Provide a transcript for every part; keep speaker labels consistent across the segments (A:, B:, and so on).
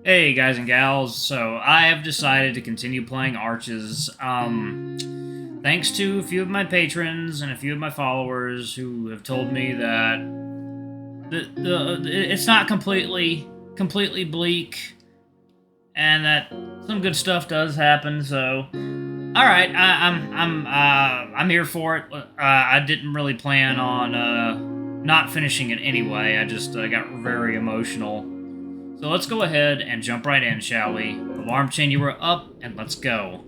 A: Hey guys and gals, so I have decided to continue playing Arches, thanks to a few of my patrons and a few of my followers who have told me that it's not completely bleak, and that some good stuff does happen. So, all right, I'm here for it. I didn't really plan on not finishing it anyway. I just got very emotional. So let's go ahead and jump right in, shall we? Alarm chain, you were up, and let's go.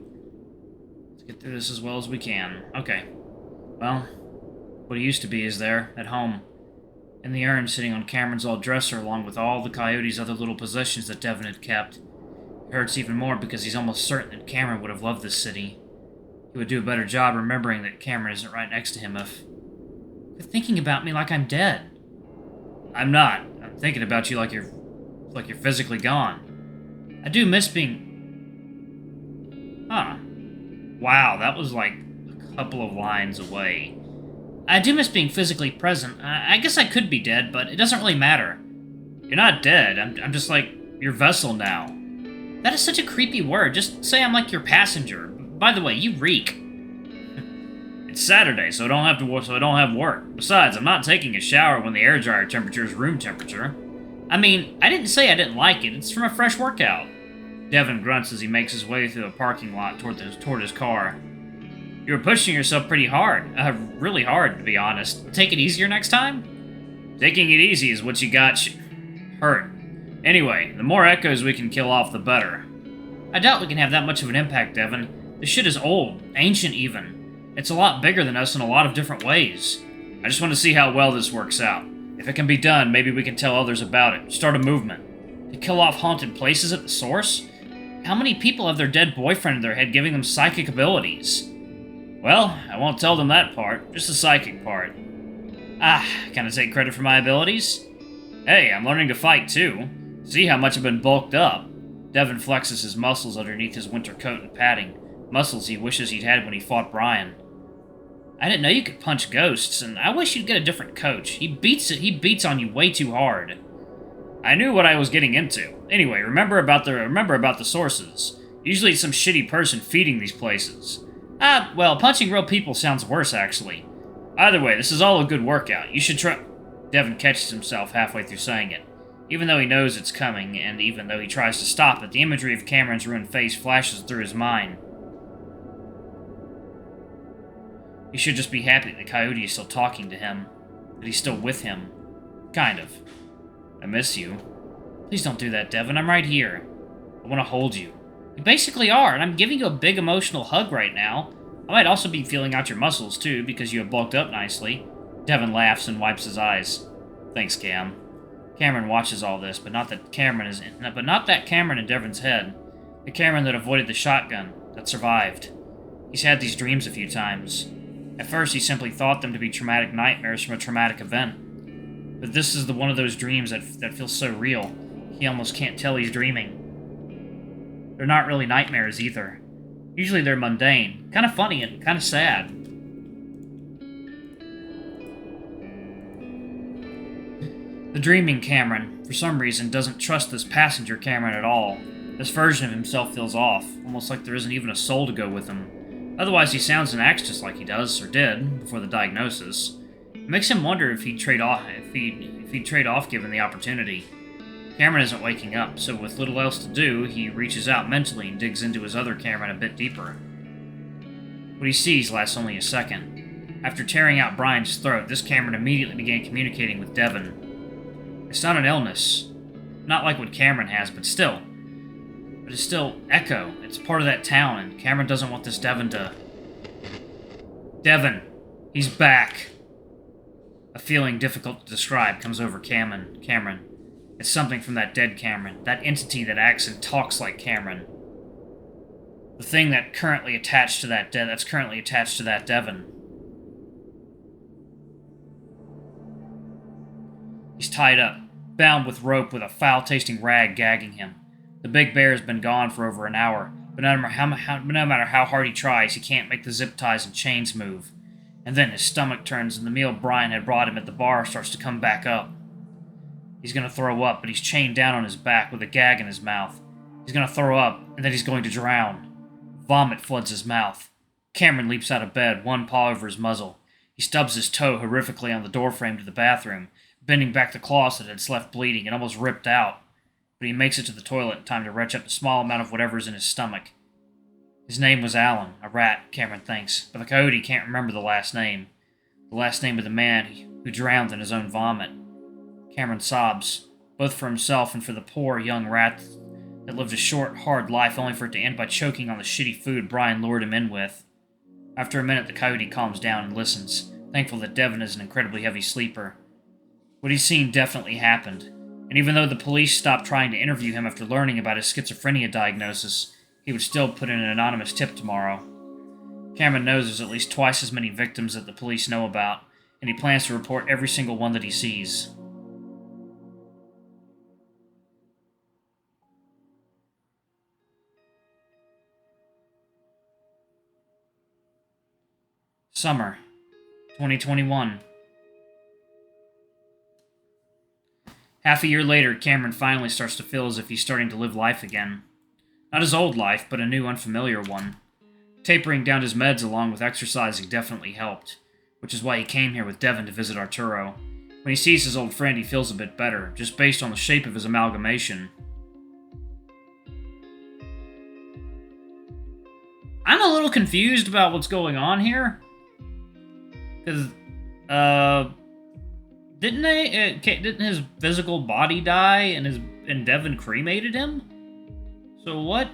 A: Let's get through this as well as we can. Okay. Well, what it used to be is there, at home. In the urn sitting on Cameron's old dresser, along with all the Coyote's other little possessions that Devon had kept. It hurts even more because he's almost certain that Cameron would have loved this city. He would do a better job remembering that Cameron isn't right next to him if... You're thinking about me like I'm dead. I'm not. I'm thinking about you like you're physically gone. I do miss being... Huh. Wow, that was like a couple of lines away. I do miss being physically present. I guess I could be dead, but it doesn't really matter. You're not dead. I'm just like your vessel now. That is such a creepy word. Just say I'm like your passenger. By the way, you reek. It's Saturday, so I don't have work. Besides, I'm not taking a shower when the air dryer temperature is room temperature. I mean, I didn't say I didn't like it. It's from a fresh workout. Devon grunts as he makes his way through the parking lot toward his car. You were pushing yourself pretty hard. Really hard, to be honest. Take it easier next time? Taking it easy is what you got hurt. Anyway, the more echoes we can kill off, the better. I doubt we can have that much of an impact, Devon. This shit is old. Ancient, even. It's a lot bigger than us in a lot of different ways. I just want to see how well this works out. If it can be done, maybe we can tell others about it. Start a movement. To kill off haunted places at the source? How many people have their dead boyfriend in their head giving them psychic abilities? Well, I won't tell them that part, just the psychic part. Can I take credit for my abilities? Hey, I'm learning to fight too. See how much I've been bulked up. Devon flexes his muscles underneath his winter coat and padding. Muscles he wishes he'd had when he fought Brian. I didn't know you could punch ghosts, and I wish you'd get a different coach. He beats on you way too hard. I knew what I was getting into. Anyway, remember about the sources. Usually it's some shitty person feeding these places. Well, punching real people sounds worse, actually. Either way, this is all a good workout. You should try... Devon catches himself halfway through saying it. Even though he knows it's coming, and even though he tries to stop it, the imagery of Cameron's ruined face flashes through his mind. He should just be happy that the Coyote is still talking to him. That he's still with him. Kind of. I miss you. Please don't do that, Devon. I'm right here. I want to hold you. You basically are, and I'm giving you a big emotional hug right now. I might also be feeling out your muscles, too, because you have bulked up nicely. Devon laughs and wipes his eyes. Thanks, Cam. Cameron watches all this, but not that Cameron in Devon's head. The Cameron that avoided the shotgun, that survived. He's had these dreams a few times. At first, he simply thought them to be traumatic nightmares from a traumatic event. But this is one of those dreams that feels so real, he almost can't tell he's dreaming. They're not really nightmares either. Usually they're mundane, kind of funny and kind of sad. The dreaming Cameron, for some reason, doesn't trust this passenger Cameron at all. This version of himself feels off, almost like there isn't even a soul to go with him. Otherwise, he sounds and acts just like he does, or did, before the diagnosis. It makes him wonder if he'd trade off given the opportunity. Cameron isn't waking up, so with little else to do, he reaches out mentally and digs into his other Cameron a bit deeper. What he sees lasts only a second. After tearing out Brian's throat, this Cameron immediately began communicating with Devon. It's not an illness. Not like what Cameron has, but still. But it's still Echo. It's part of that town, and Cameron doesn't want this Devon to... Devon! He's back! A feeling difficult to describe comes over Cameron. It's something from that dead Cameron, that entity that acts and talks like Cameron. The thing that's currently attached to that Devon. He's tied up, bound with rope with a foul-tasting rag gagging him. The big bear has been gone for over an hour, but no matter how hard he tries, he can't make the zip ties and chains move. And then his stomach turns and the meal Brian had brought him at the bar starts to come back up. He's gonna throw up, but he's chained down on his back with a gag in his mouth. He's gonna throw up, and then he's going to drown. Vomit floods his mouth. Cameron leaps out of bed, one paw over his muzzle. He stubs his toe horrifically on the doorframe to the bathroom, bending back the cloth that had left bleeding and almost ripped out. But he makes it to the toilet in time to retch up a small amount of whatever's in his stomach. His name was Alan, a rat, Cameron thinks, but the coyote can't remember the last name. The last name of the man who drowned in his own vomit. Cameron sobs, both for himself and for the poor young rat that lived a short, hard life only for it to end by choking on the shitty food Brian lured him in with. After a minute, the coyote calms down and listens, thankful that Devon is an incredibly heavy sleeper. What he's seen definitely happened, and even though the police stopped trying to interview him after learning about his schizophrenia diagnosis, he would still put in an anonymous tip tomorrow. Cameron knows there's at least twice as many victims that the police know about, and he plans to report every single one that he sees. Summer, 2021. Half a year later, Cameron finally starts to feel as if he's starting to live life again. Not his old life, but a new, unfamiliar one. Tapering down his meds along with exercising definitely helped, which is why he came here with Devon to visit Arturo. When he sees his old friend, he feels a bit better, just based on the shape of his amalgamation. I'm a little confused about what's going on here. Because, didn't his physical body die and Devon cremated him? So what?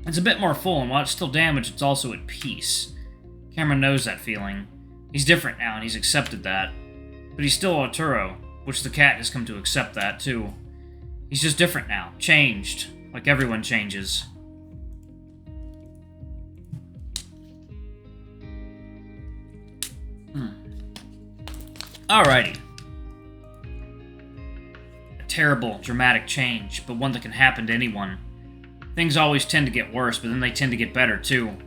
A: It's a bit more full, and while it's still damaged, it's also at peace. Cameron knows that feeling. He's different now, and he's accepted that. But he's still Arturo, which the cat has come to accept that, too. He's just different now, changed, like everyone changes. Alrighty. A terrible, dramatic change, but one that can happen to anyone. Things always tend to get worse, but then they tend to get better, too.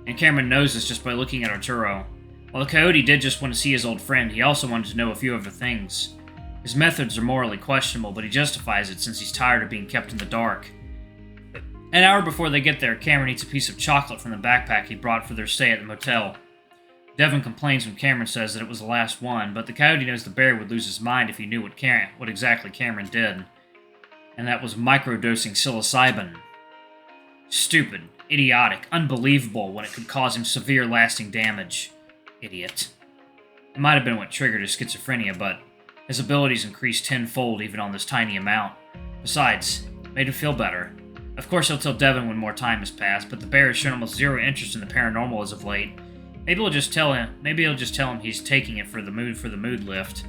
A: And Cameron knows this just by looking at Arturo. While the coyote did just want to see his old friend, he also wanted to know a few other things. His methods are morally questionable, but he justifies it since he's tired of being kept in the dark. An hour before they get there, Cameron eats a piece of chocolate from the backpack he brought for their stay at the motel. Devon complains when Cameron says that it was the last one, but the coyote knows the bear would lose his mind if he knew what exactly Cameron did. And that was microdosing psilocybin. Stupid, idiotic, unbelievable when it could cause him severe lasting damage. Idiot. It might have been what triggered his schizophrenia, but his abilities increased tenfold even on this tiny amount. Besides, it made him feel better. Of course he'll tell Devon when more time has passed, but the bear has shown almost zero interest in the paranormal as of late. Maybe he'll just tell him he's taking it for the mood lift.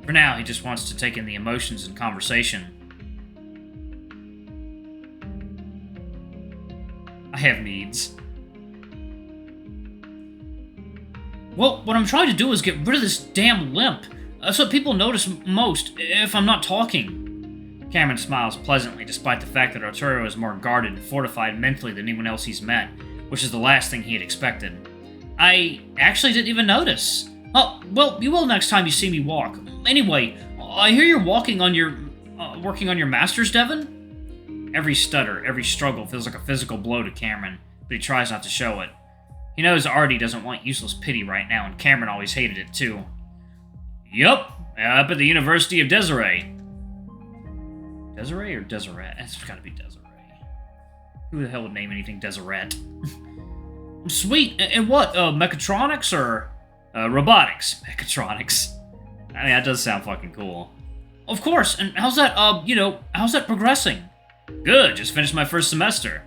A: For now, he just wants to take in the emotions and conversation. I have needs. Well, what I'm trying to do is get rid of this damn limp. That's what people notice most, if I'm not talking. Cameron smiles pleasantly, despite the fact that Arturo is more guarded and fortified mentally than anyone else he's met, which is the last thing he had expected. I actually didn't even notice. Oh, well, you will next time you see me walk. Anyway, I hear you're working on your master's, Devon? Every stutter, every struggle feels like a physical blow to Cameron, but he tries not to show it. He knows Artie doesn't want useless pity right now, and Cameron always hated it too. Yup, up at the University of Desiree. Desiree or Deseret? It's gotta be Desiree. Who the hell would name anything Deseret? Sweet. And what? Mechatronics or robotics? Mechatronics. I mean, that does sound fucking cool. Of course. And how's that? How's that progressing? Good. Just finished my first semester.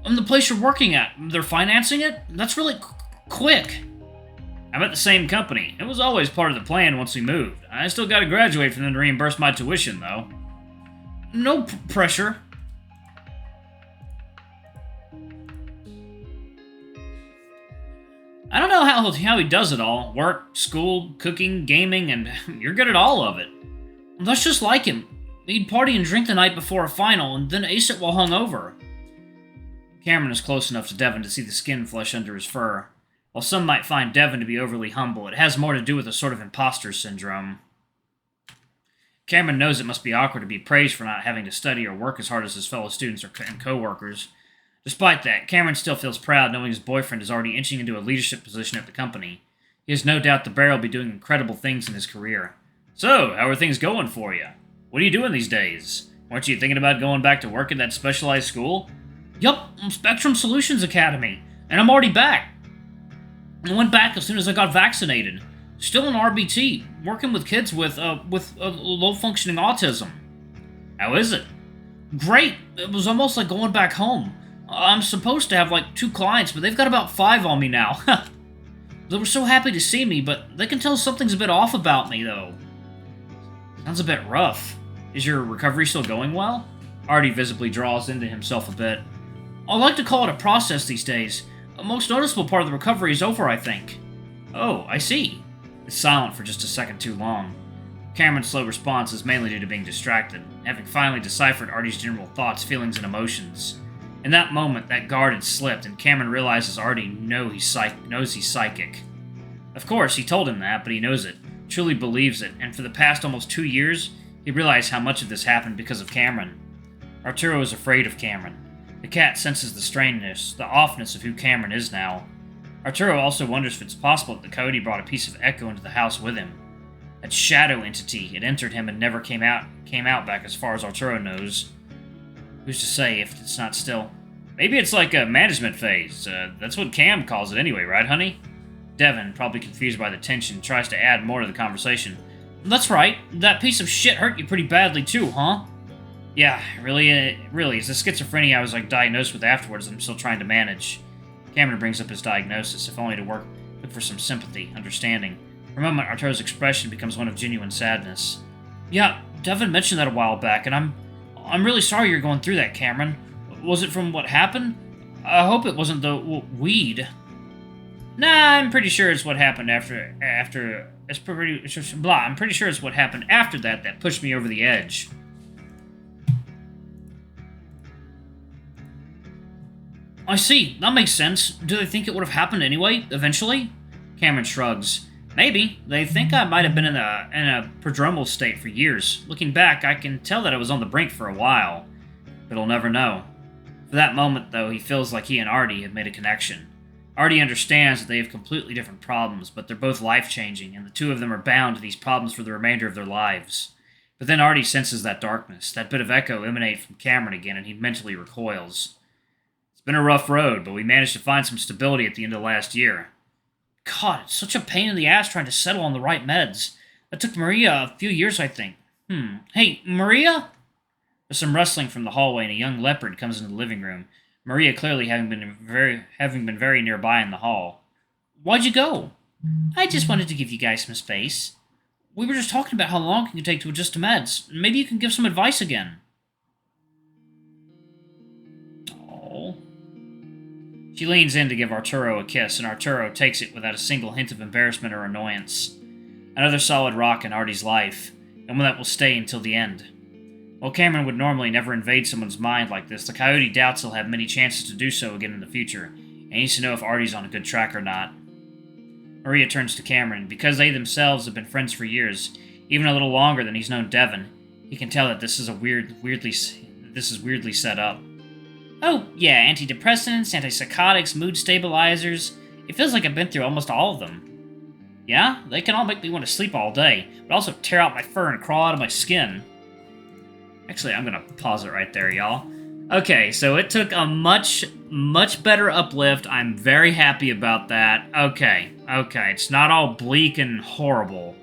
A: The place you're working at, they're financing it? That's really quick. I'm at the same company. It was always part of the plan once we moved. I still gotta graduate for them to reimburse my tuition, though. No pressure. I don't know how he does it all. Work, school, cooking, gaming, and you're good at all of it. That's just like him. He'd party and drink the night before a final, and then ace it while hungover. Cameron is close enough to Devon to see the skin flesh under his fur. While some might find Devon to be overly humble, it has more to do with a sort of imposter syndrome. Cameron knows it must be awkward to be praised for not having to study or work as hard as his fellow students and co-workers. Despite that, Cameron still feels proud knowing his boyfriend is already inching into a leadership position at the company. He has no doubt the bear will be doing incredible things in his career. So, how are things going for you? What are you doing these days? Weren't you thinking about going back to work at that specialized school? Yup, Spectrum Solutions Academy, and I'm already back. I went back as soon as I got vaccinated. Still in RBT, working with kids with low-functioning autism. How is it? Great. It was almost like going back home. I'm supposed to have like 2 clients, but they've got about 5 on me now. They were so happy to see me, but they can tell something's a bit off about me, though. Sounds a bit rough. Is your recovery still going well? Artie visibly draws into himself a bit. I like to call it a process these days. The most noticeable part of the recovery is over, I think. Oh, I see. It's silent for just a second too long. Cameron's slow response is mainly due to being distracted, having finally deciphered Artie's general thoughts, feelings, and emotions. In that moment, that guard had slipped, and Cameron realizes Artie knows he's psychic. Of course, he told him that, but he knows it, truly believes it, and for the past almost 2 years, he realized how much of this happened because of Cameron. Arturo is afraid of Cameron. The cat senses the strangeness, the offness of who Cameron is now. Arturo also wonders if it's possible that the coyote brought a piece of Echo into the house with him. That shadow entity had entered him and never came out back as far as Arturo knows. Who's to say if it's not still? Maybe it's like a management phase. That's what Cam calls it anyway, right, honey? Devon, probably confused by the tension, tries to add more to the conversation. That's right. That piece of shit hurt you pretty badly too, huh? Yeah, really, it's the schizophrenia I was diagnosed with afterwards that I'm still trying to manage. Cameron brings up his diagnosis, if only to look for some sympathy, understanding. For a moment, Arturo's expression becomes one of genuine sadness. Yeah, Devon mentioned that a while back, and I'm really sorry you're going through that, Cameron. Was it from what happened? I hope it wasn't the weed. Nah, I'm pretty sure it's what happened I'm pretty sure it's what happened after that pushed me over the edge. I see. That makes sense. Do they think it would have happened anyway, eventually? Cameron shrugs. Maybe. They think I might have been in a prodromal state for years. Looking back, I can tell that I was on the brink for a while. But he'll never know. For that moment, though, he feels like he and Artie have made a connection. Artie understands that they have completely different problems, but they're both life-changing, and the two of them are bound to these problems for the remainder of their lives. But then Artie senses that darkness, that bit of echo emanate from Cameron again, and he mentally recoils. It's been a rough road, but we managed to find some stability at the end of last year. God, it's such a pain in the ass trying to settle on the right meds. That took Maria a few years, I think. Hey, Maria? There's some rustling from the hallway, and a young leopard comes into the living room. Maria clearly having been very nearby in the hall. Why'd you go? I just wanted to give you guys some space. We were just talking about how long it can take to adjust to meds. Maybe you can give some advice again. Oh. She leans in to give Arturo a kiss, and Arturo takes it without a single hint of embarrassment or annoyance. Another solid rock in Artie's life, and one that will stay until the end. While Cameron would normally never invade someone's mind like this, the coyote doubts he'll have many chances to do so again in the future, and needs to know if Artie's on a good track or not. Maria turns to Cameron, and because they themselves have been friends for years, even a little longer than he's known Devon, he can tell that this is weirdly set up. Oh, yeah, antidepressants, antipsychotics, mood stabilizers. It feels like I've been through almost all of them. Yeah, they can all make me want to sleep all day, but also tear out my fur and crawl out of my skin. Actually, I'm going to pause it right there, y'all. Okay, so it took a much better uplift. I'm very happy about that. Okay, it's not all bleak and horrible.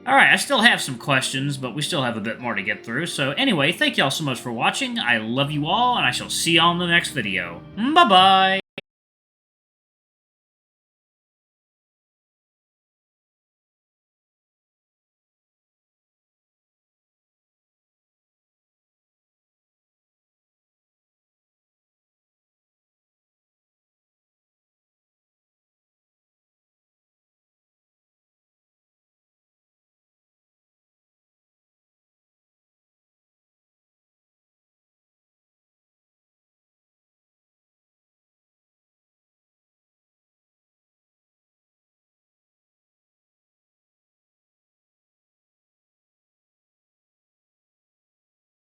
A: Alright, I still have some questions, but we still have a bit more to get through. So anyway, thank y'all so much for watching. I love you all, and I shall see y'all in the next video. Bye-bye!